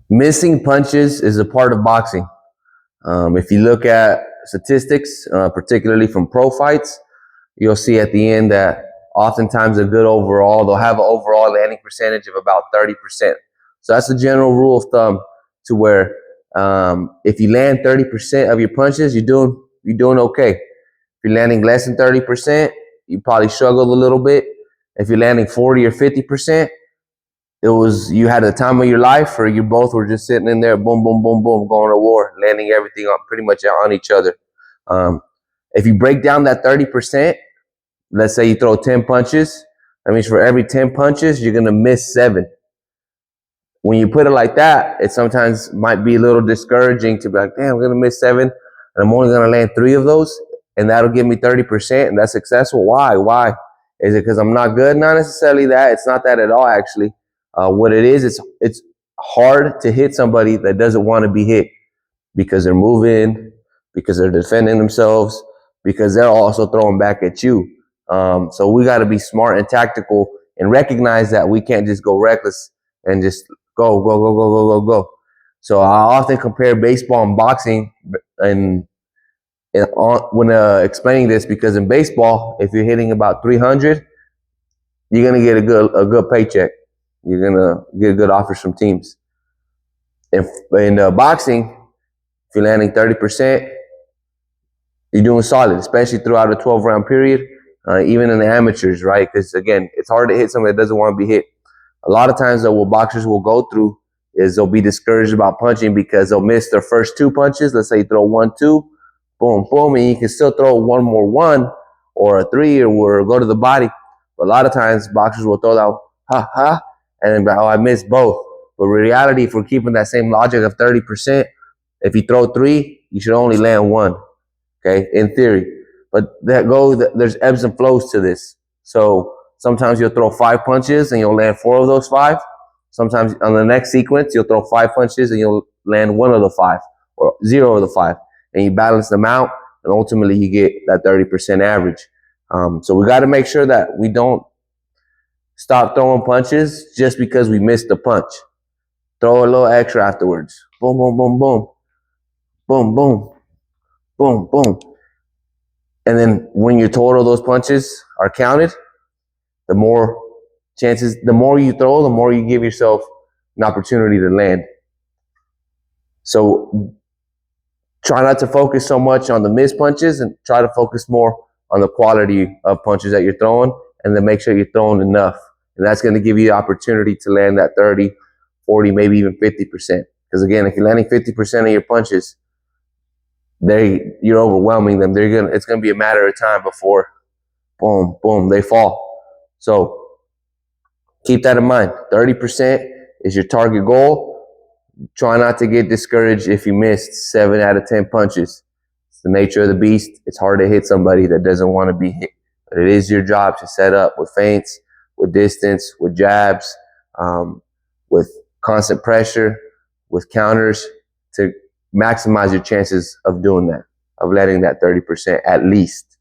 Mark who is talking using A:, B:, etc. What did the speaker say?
A: Missing punches is a part of boxing. If you look at statistics, particularly from pro fights, you'll see at the end that oftentimes a good overall, they'll have an overall landing percentage of about 30%. So that's the general rule of thumb, to where if you land 30% of your punches, you're doing okay. If you're landing less than 30%, you probably struggled a little bit. If you're landing 40 or 50%, it was you had the time of your life, or you both were just sitting in there, boom, boom, boom, boom, going to war, landing everything on pretty much on each other. Um, if you break down that 30%, let's say you throw 10 punches, that means for every 10 punches, you're gonna miss 7. When you put it like that, it sometimes might be a little discouraging to be like, damn, I'm gonna miss 7, and I'm only gonna land 3 of those, and that'll give me 30%, and that's successful. Why? Is it because I'm not good? Not necessarily that. It's not that at all, actually. What it is, it's hard to hit somebody that doesn't want to be hit, because they're moving, because they're defending themselves, because they're also throwing back at you. So we got to be smart and tactical and recognize that we can't just go reckless and just go, go, go, go, go, go, go. So I often compare baseball and boxing, when explaining this, because in baseball, if you're hitting about 300, you're gonna get a good paycheck. You're gonna get good offers from teams. If in boxing, if you're landing 30%, you're doing solid, especially throughout a 12-round period, even in the amateurs, right? Because again, it's hard to hit somebody that doesn't want to be hit. A lot of times, though, what boxers will go through is they'll be discouraged about punching because they'll miss their first 2 punches. Let's say you throw 1, 2, boom, boom, and you can still throw one more 1 or a 3 or go to the body. But a lot of times, boxers will throw that ha ha, and then oh, I missed both. But in reality, if we're keeping that same logic of 30%, if you throw 3, you should only land 1. Okay, in theory. But there's ebbs and flows to this. So sometimes you'll throw 5 punches and you'll land 4 of those 5. Sometimes on the next sequence, you'll throw 5 punches and you'll land 1 of the 5 or 0 of the 5. And you balance them out, and ultimately you get that 30% average. So we got to make sure that we don't stop throwing punches just because we missed the punch. Throw a little extra afterwards. Boom, boom, boom, boom. Boom, boom. Boom, boom. And then when your total of those punches are counted, the more you throw, the more you give yourself an opportunity to land. So try not to focus so much on the missed punches, and try to focus more on the quality of punches that you're throwing, and then make sure you're throwing enough. And that's going to give you the opportunity to land that 30, 40, maybe even 50%. Because again, if you're landing 50% of your punches, you're overwhelming them. It's gonna be a matter of time before boom, boom, they fall. So keep that in mind. 30% is your target goal. Try not to get discouraged if you missed 7 out of 10 punches. It's the nature of the beast. It's hard to hit somebody that doesn't want to be hit. But it is your job to set up with feints, with distance, with jabs, with constant pressure, with counters, to maximize your chances of doing that, of letting that 30% at least.